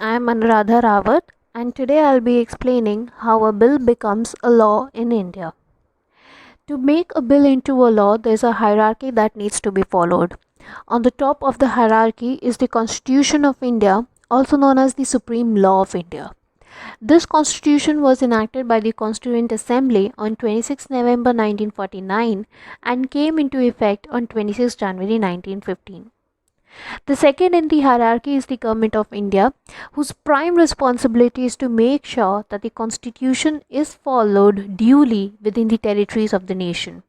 I am Anuradha Rawat, and today I'll be explaining how a bill becomes a law in India. To make a bill into a law, there's a hierarchy that needs to be followed. On the top of the hierarchy is the Constitution of India, also known as the Supreme Law of India. This constitution was enacted by the Constituent Assembly on 26 November 1949 and came into effect on 26 January 1915. The second in the hierarchy is the Government of India, whose prime responsibility is to make sure that the constitution is followed duly within the territories of the nation.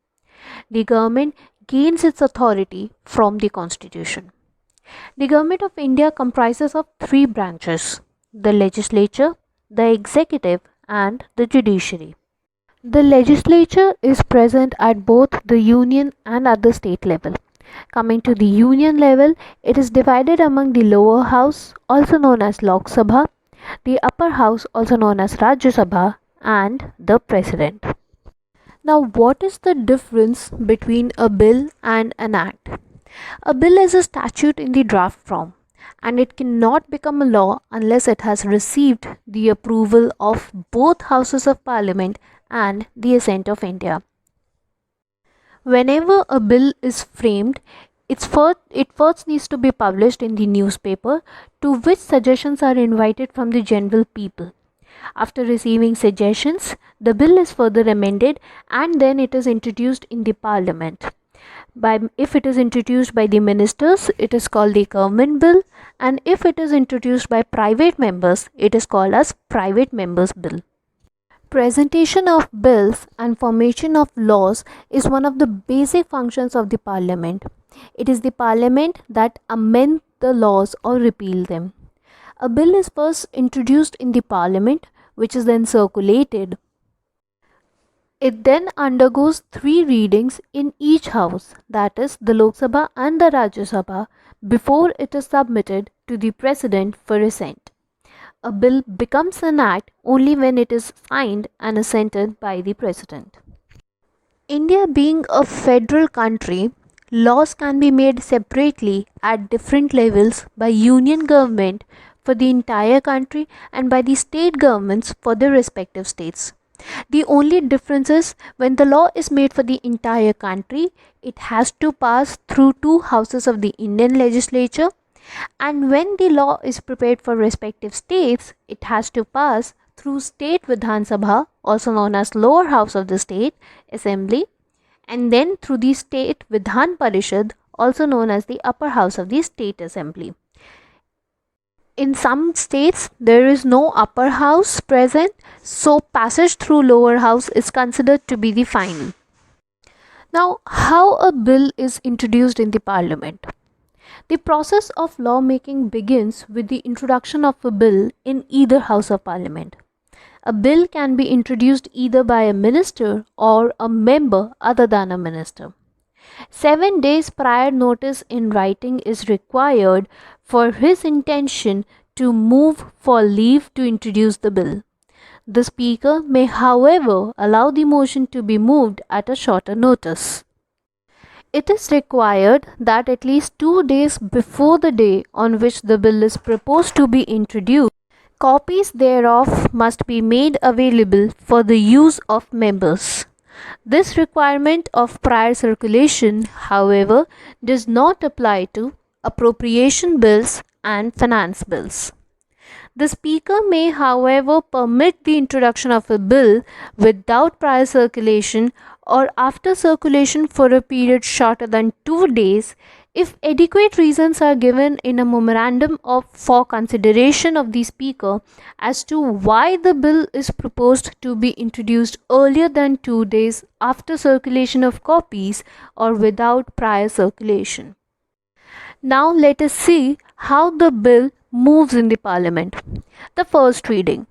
The government gains its authority from the constitution. The Government of India comprises of three branches: the legislature, the executive, and the judiciary. The legislature is present at both the union and at the state level. Coming to the union level, it is divided among the lower house, also known as Lok Sabha, the upper house, also known as Rajya Sabha, and the president. Now, what is the difference between a bill and an act? A bill is a statute in the draft form, and it cannot become a law unless it has received the approval of both houses of parliament and the assent of India. Whenever a bill is framed, it first needs to be published in the newspaper, to which suggestions are invited from the general people. After receiving suggestions, the bill is further amended and then it is introduced in the parliament. If it is introduced by the ministers, it is called the government bill, and if it is introduced by private members, it is called as private members bill. Presentation of bills and formation of laws is one of the basic functions of the parliament. It is the parliament that amends the laws or repeal them. A bill is first introduced in the parliament, which is then circulated. It then undergoes three readings in each house, that is the Lok Sabha and the Rajya Sabha, before it is submitted to the president for assent. A bill becomes an act only when it is signed and assented by the president. India being a federal country, laws can be made separately at different levels by union government for the entire country and by the state governments for their respective states. The only difference is when the law is made for the entire country, it has to pass through two houses of the Indian legislature, and when the law is prepared for respective states, it has to pass through State Vidhan Sabha, also known as lower house of the state assembly, and then through the State Vidhan Parishad, also known as the upper house of the state assembly. In some states, there is no upper house present, so passage through lower house is considered to be the final. Now, how a bill is introduced in the parliament? The process of lawmaking begins with the introduction of a bill in either house of parliament. A bill can be introduced either by a minister or a member other than a minister. 7 days prior notice in writing is required for his intention to move for leave to introduce the bill. The speaker may, however, allow the motion to be moved at a shorter notice. It is required that at least 2 days before the day on which the bill is proposed to be introduced, copies thereof must be made available for the use of members. This requirement of prior circulation, however, does not apply to appropriation bills and finance bills. The Speaker may, however, permit the introduction of a bill without prior circulation or after circulation for a period shorter than 2 days if adequate reasons are given in a memorandum for consideration of the Speaker as to why the bill is proposed to be introduced earlier than 2 days after circulation of copies or without prior circulation. Now let us see how the bill moves in the parliament. The first reading.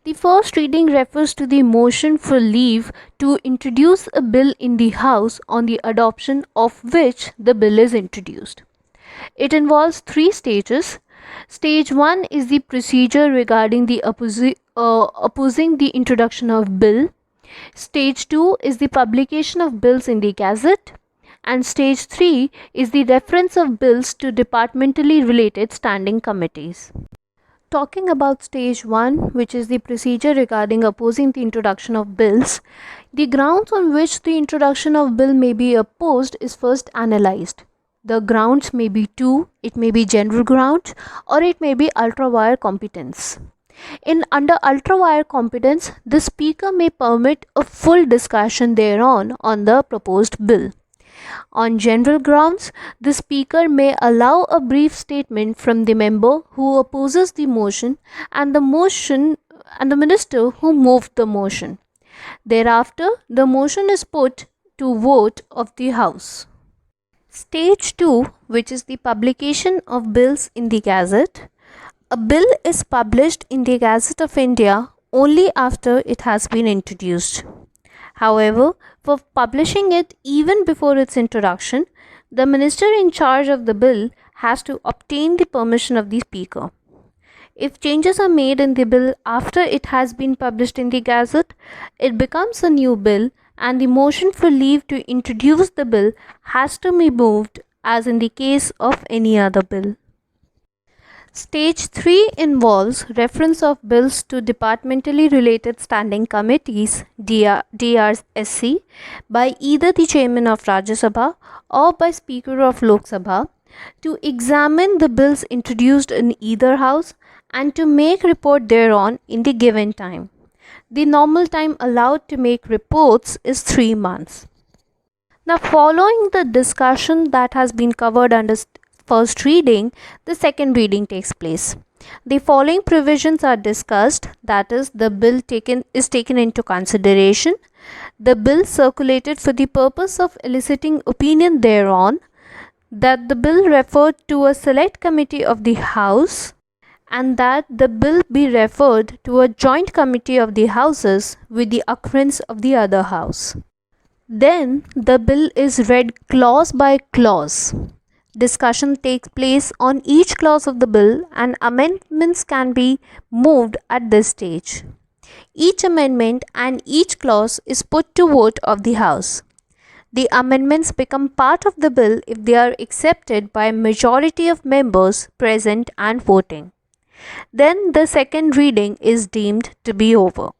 The first reading refers to the motion for leave to introduce a bill in the House on the adoption of which the bill is introduced. It involves 3 stages. Stage 1 is the procedure regarding the opposing the introduction of bill. Stage 2 is the publication of bills in the Gazette. And stage 3 is the reference of bills to departmentally related standing committees. talking about stage 1, which is the procedure regarding opposing the introduction of bills, the grounds on which the introduction of bill may be opposed is first analyzed. The grounds may be two, it may be general grounds or it may be ultra-vires competence. Under ultra-vires competence, the speaker may permit a full discussion thereon on the proposed bill. On general grounds, the speaker may allow a brief statement from the member who opposes the motion and the minister who moved the motion. Thereafter, the motion is put to vote of the House. Stage 2, which is the publication of bills in the Gazette. A bill is published in the Gazette of India only after it has been introduced. However, for publishing it even before its introduction, the minister in charge of the bill has to obtain the permission of the speaker. If changes are made in the bill after it has been published in the Gazette, it becomes a new bill and the motion for leave to introduce the bill has to be moved as in the case of any other bill. Stage 3 involves reference of bills to departmentally related standing committees DRSC by either the chairman of Rajya Sabha or by Speaker of Lok Sabha to examine the bills introduced in either house and to make report thereon in the given time. The normal time allowed to make reports is 3 months. Now, following the discussion that has been covered under first reading, the second reading takes place. The following provisions are discussed, that is, the bill is taken into consideration, the bill circulated for the purpose of eliciting opinion thereon, that the bill referred to a select committee of the House, and that the bill be referred to a joint committee of the Houses with the occurrence of the other House. Then the bill is read clause by clause. Discussion takes place on each clause of the bill and amendments can be moved at this stage. Each amendment and each clause is put to vote of the House. The amendments become part of the bill if they are accepted by a majority of members present and voting. Then the second reading is deemed to be over.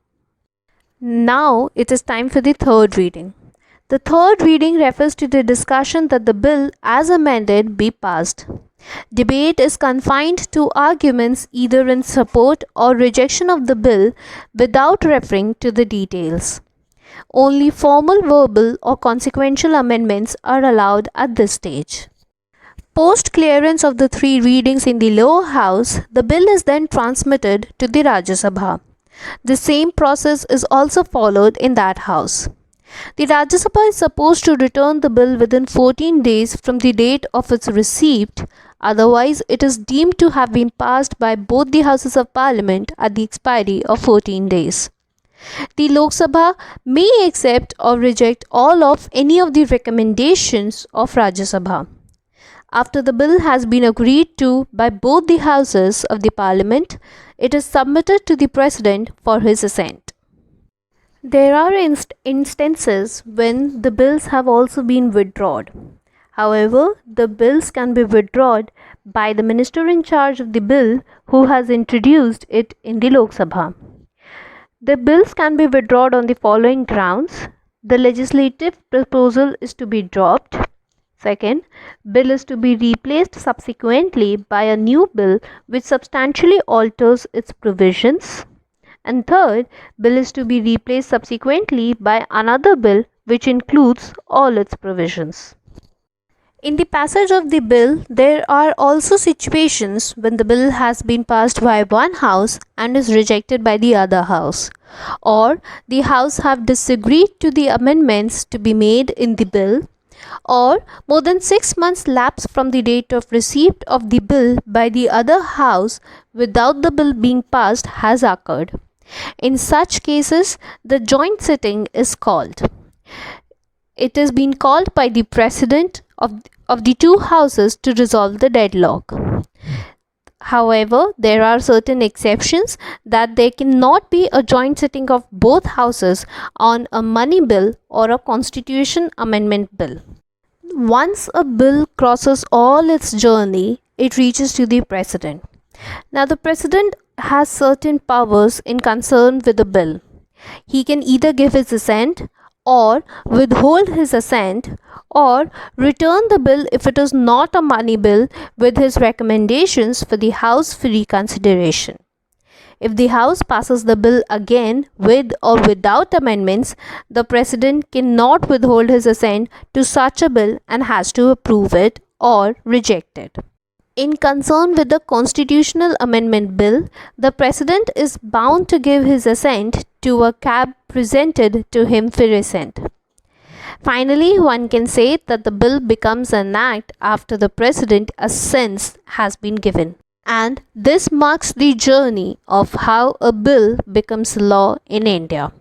Now it is time for the third reading. The third reading refers to the discussion that the bill as amended be passed. Debate is confined to arguments either in support or rejection of the bill without referring to the details. Only formal, verbal or consequential amendments are allowed at this stage. Post clearance of the 3 readings in the lower house, the bill is then transmitted to the Rajya Sabha. The same process is also followed in that house. The Rajya Sabha is supposed to return the bill within 14 days from the date of its receipt, otherwise it is deemed to have been passed by both the Houses of Parliament at the expiry of 14 days. The Lok Sabha may accept or reject all of any of the recommendations of Rajya Sabha. After the bill has been agreed to by both the Houses of the Parliament, it is submitted to the President for his assent. There are instances when the bills have also been withdrawn. However, the bills can be withdrawn by the minister in charge of the bill who has introduced it in the Lok Sabha. The bills can be withdrawn on the following grounds. The legislative proposal is to be dropped. Second, bill is to be replaced subsequently by a new bill which substantially alters its provisions. And third, bill is to be replaced subsequently by another bill which includes all its provisions. In the passage of the bill, there are also situations when the bill has been passed by one house and is rejected by the other house, or the house have disagreed to the amendments to be made in the bill, or more than 6 months lapse from the date of receipt of the bill by the other house without the bill being passed has occurred. In such cases, the joint sitting is called. It is being called by the President of the 2 houses to resolve the deadlock. However, there are certain exceptions that there cannot be a joint sitting of both houses on a money bill or a constitution amendment bill. Once a bill crosses all its journey, it reaches to the President. Now, the President has certain powers in concern with the bill. He can either give his assent, or withhold his assent, or return the bill if it is not a money bill with his recommendations for the House for reconsideration. If the House passes the bill again with or without amendments, the President cannot withhold his assent to such a bill and has to approve it or reject it. In concern with the constitutional amendment bill, the President is bound to give his assent to a cab presented to him for assent. Finally, one can say that the bill becomes an act after the President assents has been given. And this marks the journey of how a bill becomes law in India.